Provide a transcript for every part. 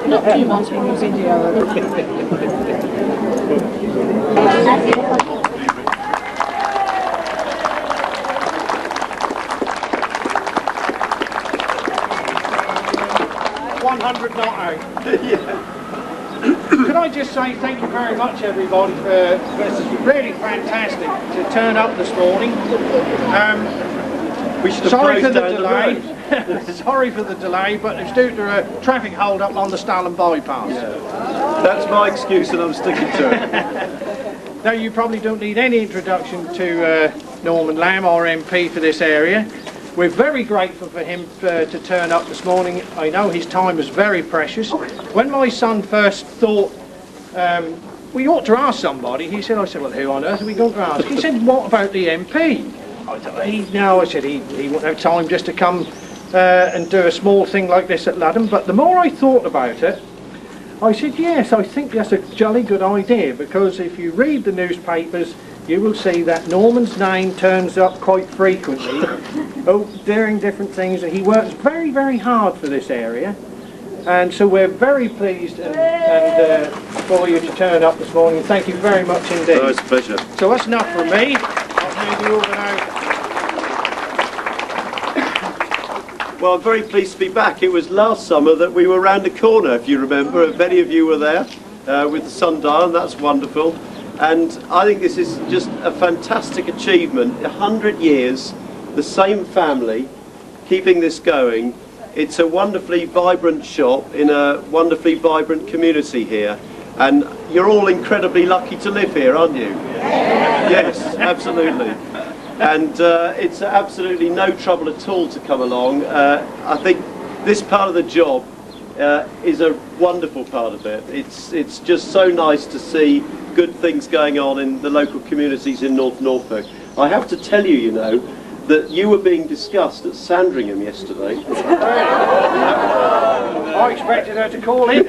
Not too much video. 100 not out. Can I just say thank you very much, everybody, for this is really fantastic to turn up this morning. Sorry for the delay. Sorry for the delay, but it's due to a traffic hold-up on the Stalin bypass. Yeah. That's my excuse and I'm sticking to it. Now, you probably don't need any introduction to Norman Lamb, our MP for this area. We're very grateful for him to turn up this morning. I know his time was very precious. When my son first thought we ought to ask somebody, I said, well, who on earth are we going to ask? He said, what about the MP? I said he won't have time just to come and do a small thing like this at Ludham. But the more I thought about it, I said, yes, I think that's a jolly good idea, because if you read the newspapers, you will see that Norman's name turns up quite frequently doing different things, and he works very, very hard for this area. And so we're very pleased and for you to turn up this morning. Thank you very much indeed. Oh, it's a pleasure. So that's enough from me. I'll hand you over now. Well, I'm very pleased to be back. It was last summer that we were round the corner, if you remember. Many of you were there with the sundial, and that's wonderful. And I think this is just a fantastic achievement. 100 years, the same family, keeping this going. It's a wonderfully vibrant shop in a wonderfully vibrant community here. And you're all incredibly lucky to live here, aren't you? Yes, absolutely. And it's absolutely no trouble at all to come along. I think this part of the job is a wonderful part of it. It's just so nice to see good things going on in the local communities in North Norfolk. I have to tell you, you know, that you were being discussed at Sandringham yesterday. I expected her to call in.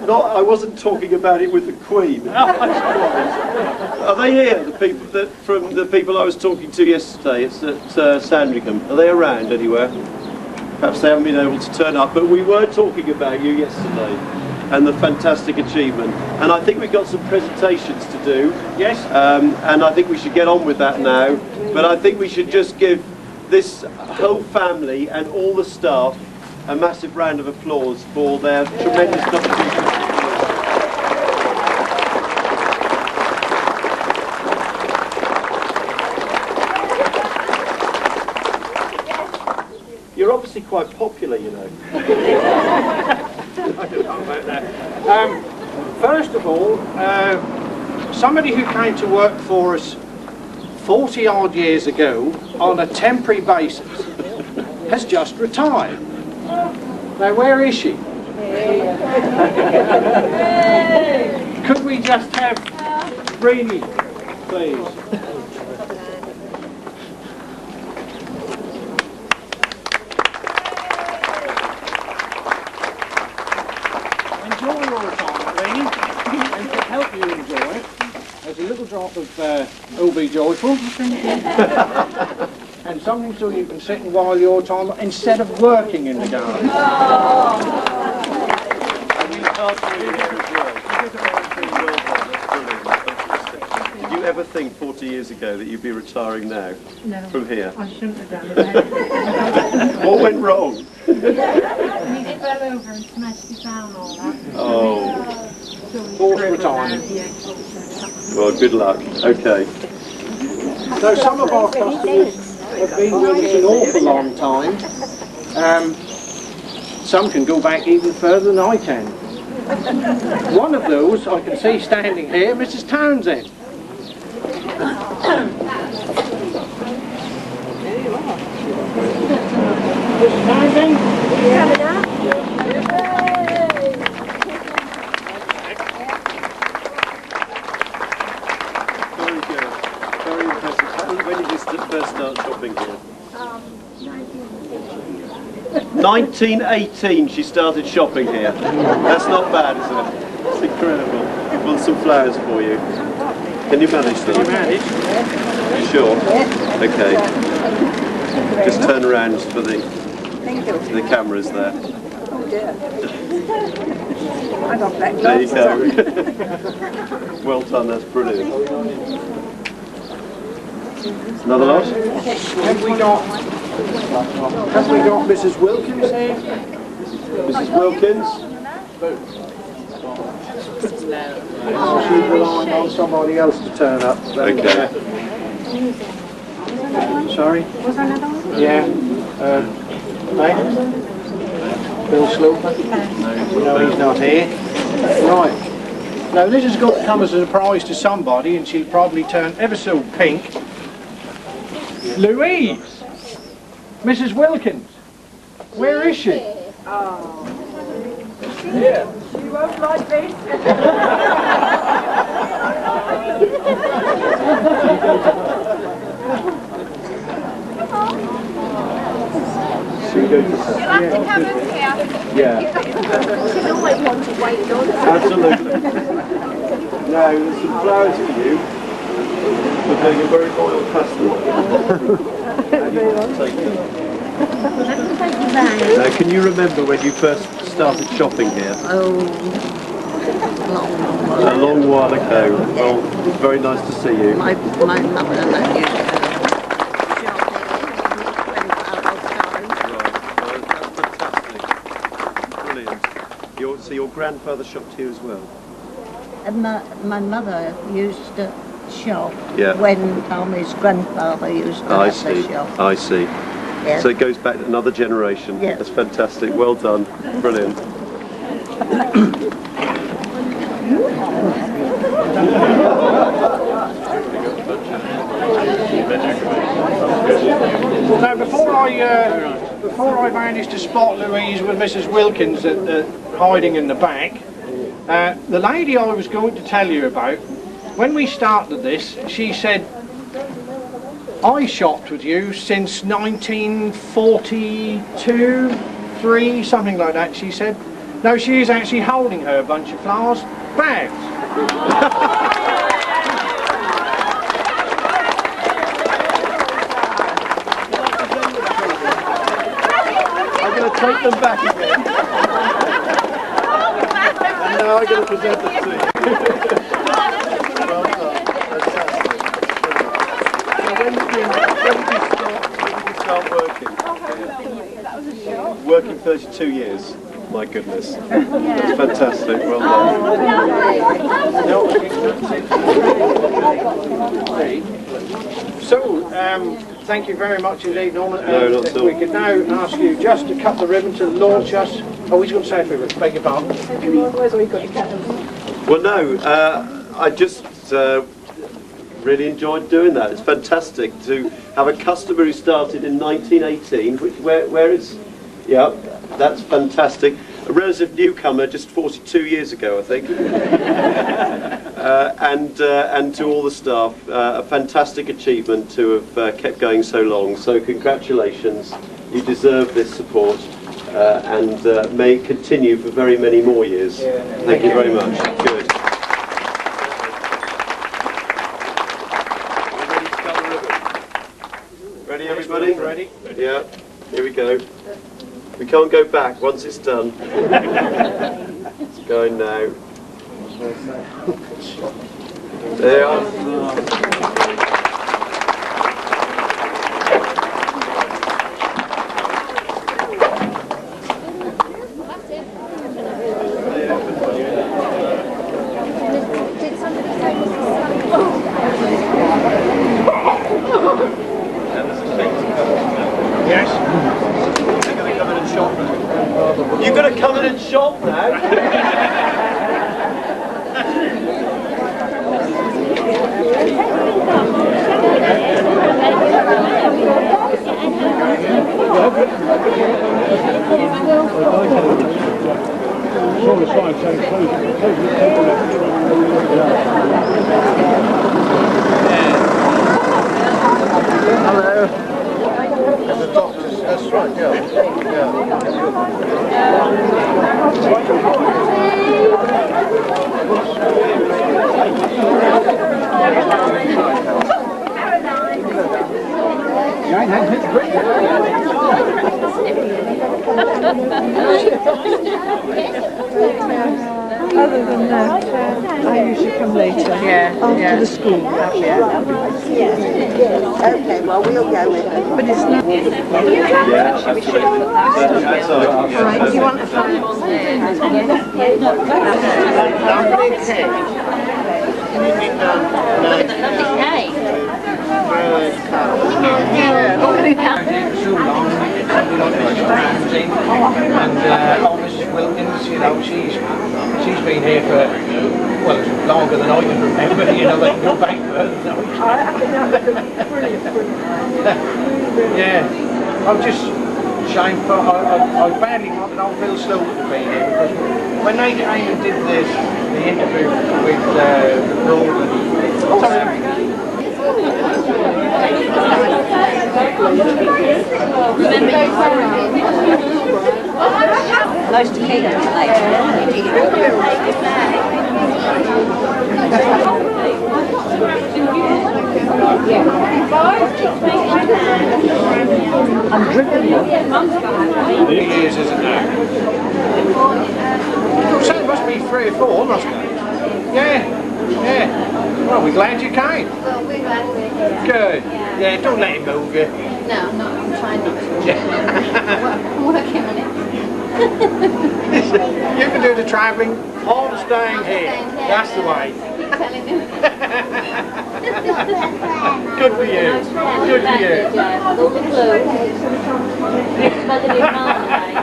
I wasn't talking about it with the Queen. Are they here, the people from the people I was talking to yesterday? It's at Sandringham. Are they around anywhere? Perhaps they haven't been able to turn up, but we were talking about you yesterday and the fantastic achievement. And I think we've got some presentations to do. Yes. And I think we should get on with that now. But I think we should just give this whole family and all the staff a massive round of applause for their tremendous contribution. You're obviously quite popular, you know. I don't know about that. First of all, somebody who came to work for us 40 odd years ago on a temporary basis has just retired. Now, where is she? Could we just have Rini, please? Enjoy your retirement, Rini, and to help you enjoy it, there's a little drop of Oh Be Joyful. And something so you can sit and while your time instead of working in the garden. Did you ever think 40 years ago that you'd be retiring now? No. From here? I shouldn't have done that. What went wrong? He fell over and smashed his arm all that. Oh. Forced retirement. Well, good luck. Okay. So some of our customers have been with us an awful long time. Some can go back even further than I can. One of those I can see standing here, Mrs. Townsend. Very good. Very impressive. When did you first start shopping here? 1918 she started shopping here. That's not bad, is it? It's incredible. Want some flowers for you? Can you manage them? Can you manage? Sure. Okay. Just turn around for the cameras there. I got black There you gloves. go. Well done, that's brilliant. Another lot? Have we got Mrs. Wilkins here? Mrs. Wilkins? She's relying on somebody else to turn up. Okay. Sorry? Yeah. Mate? Bill Sloper? No, he's not here. Right. Now this has got to come as a surprise to somebody, and she'll probably turn ever so pink. Louise! Mrs. Wilkins! Where is she? She won't like this. Should we go to Yeah. She's always wanted to wait on. Absolutely. Now, there's some flowers for you for being a very loyal customer. And you can take them. Now, can you remember when you first started shopping here? A long while ago. Well, very nice to see you. My mother and that used to That's fantastic. Brilliant. So your grandfather shopped here as well? And my mother used to shop Yeah. when Tommy's grandfather used to I have see. the shop. I see. Yes. So it goes back another generation. Yes. That's fantastic. Well done. Brilliant. Now, before I managed to spot Louise with Mrs. Wilkins hiding in the back, the lady I was going to tell you about, when we started this, she said, I shopped with you since 1942, 3, something like that, she said. No, she is actually holding her bunch of flowers bags. I'm going to take them back again. And now I'm going to present them to you. Well done. Fantastic. So when did you start working? Working 32 years. My goodness. That's fantastic. Well done. So, thank you very much indeed, Norman. No, not at all. We could now ask you just to cut the ribbon to launch us. Oh, he's got to say a few words. Beg your pardon. Well, no, I just really enjoyed doing that. It's fantastic to have a customer who started in 1918, where is, yeah, that's fantastic. A relative newcomer just 42 years ago, I think. And to all the staff, a fantastic achievement to have kept going so long. So congratulations, you deserve this support and may it continue for very many more years. Thank you very much. Good. Ready, everybody? Ready? Yeah, here we go. We can't go back once it's done. It's going now. There you are. Yes? You're going to come in and shop now? Other than that, I usually come later. After the school. Okay, well, we'll go with it. But it's not. Alright, do you want a phone? And Mrs. Wilkins, you know, she's been here for, well, longer than I can remember, you know, they can go back further than I can. Yeah, I'm just shameful. I badly wanted old Bill Sloan to be here, because when they came and did the interview with the Broad, Nice to meet you tonight. I'm dripping. years, isn't it? So it must be 3 or 4, mustn't it? Yeah. Well, we're glad you came. Well, we're glad we're here. Good. Yeah, don't let him move you. No, I'm trying not to. Yeah. I'm working on it. You can do the travelling. I'm staying here. That's the way. Keep telling him. Good for you. Good for you. All the clothes. Smothered in marmalade.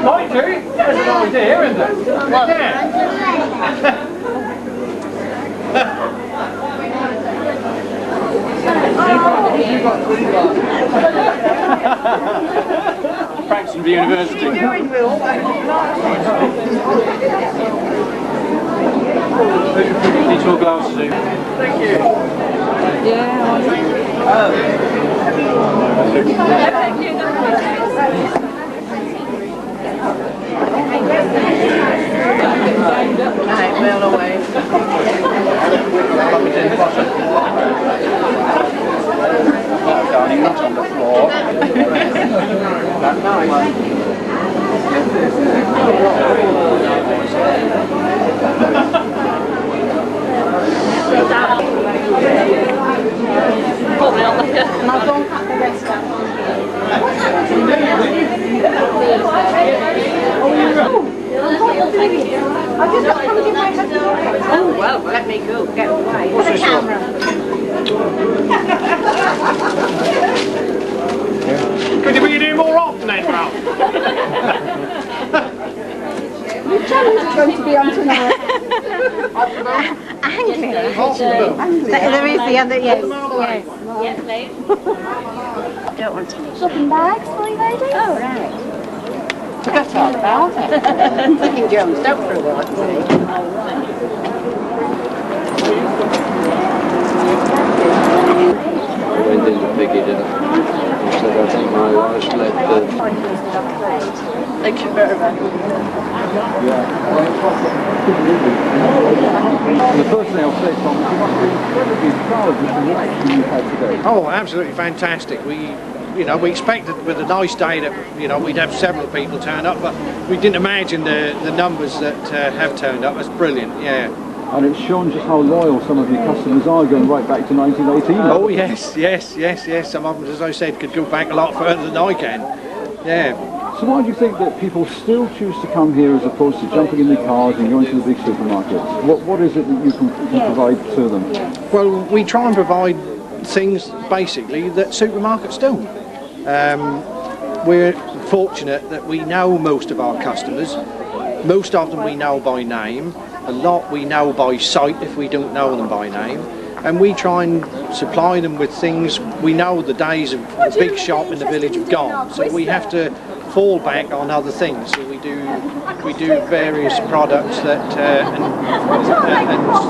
Might do. That's an idea, isn't it? Yeah. Practice from the university. Need your glasses in. Thank you. Well away. Darling, not on the floor. That's nice. Oh, well, let me go. Get away. What's this one? Could you be doing more often then, Ralph? Which channel is it going to be on tonight? There is the other, yes. Yes, please. Don't want to. Shopping bags for you, lady? Oh, right. Forgot all about it. Thinking Jones, don't for a while, Went in the piggy dinner. He said, I think my wife's left Thank you very much. the first thing I'll say, Tom, is you must be incredibly proud of the reaction you've had today. Oh, absolutely fantastic. We expected with a nice day that, we'd have several people turn up, but we didn't imagine the numbers that have turned up. That's brilliant, yeah. And it's shown just how loyal some of your customers are, going right back to 1918. Oh, yes. Some of them, as I said, could go back a lot further than I can. Yeah. So why do you think that people still choose to come here as opposed to jumping in their cars and going to the big supermarkets? What is it that you can provide to them? Well, we try and provide things, basically, that supermarkets don't. We're fortunate that we know most of our customers. Most of them we know by name. A lot we know by sight if we don't know them by name. And we try and supply them with things. We know the days of the big shop in the village have gone, so we have to fall back on other things. So we do various products that and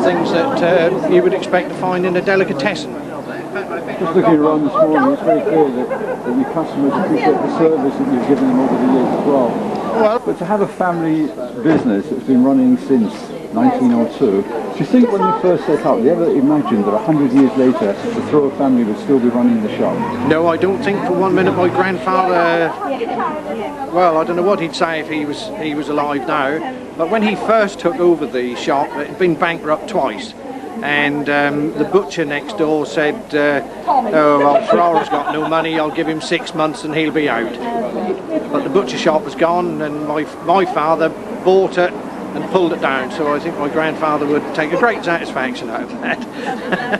things that you would expect to find in a delicatessen. Just looking around this morning, it's very clear that your customers appreciate the service that you've given them over the years as well. But to have a family business that's been running since 1902. Do you think when you first set out, you ever imagined that 100 years later the Thrower family would still be running the shop? No, I don't think for one minute my grandfather. Well, I don't know what he'd say if he was alive now. But when he first took over the shop, it had been bankrupt twice. And the butcher next door said, oh, well, Ferrara's got no money, I'll give him 6 months and he'll be out. But the butcher shop was gone, and my father bought it and pulled it down, so I think my grandfather would take a great satisfaction out of that.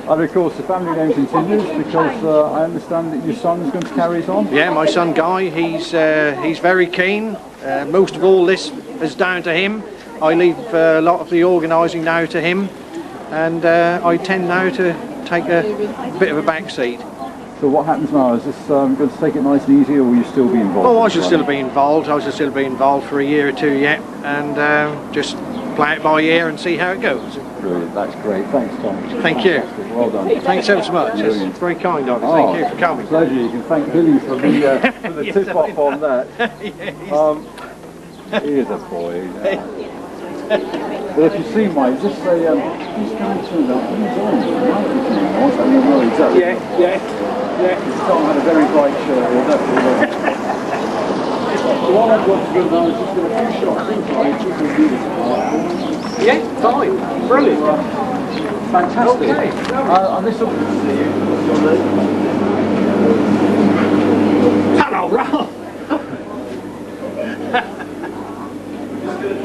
And of course the family name continues because I understand that your son's going to carry it on? Yeah, my son Guy, he's very keen. Most of all this is down to him. I leave a lot of the organising now to him, and I tend now to take a bit of a back seat. So what happens now? Is this going to take it nice and easy, or will you still be involved? Oh, I shall still be involved. I shall still be involved for a year or two yet, and just play it by ear and see how it goes. Brilliant, that's great. Thanks, Tom. Thank you. Well done. Thanks ever so much. It's very kind of you. Thank you for coming. Pleasure. You can thank Billy for the Yes, tip-off on that. Yeah, He is a boy. But if you see Mike, just say, he's going to turn up. He's on. Yeah. Tom had a very bright shirt here, definitely. So what I've got to do now is just get a few shots inside, you can do this. yeah, fine. Brilliant. Fantastic. Okay. And this will... Hello, Ralph.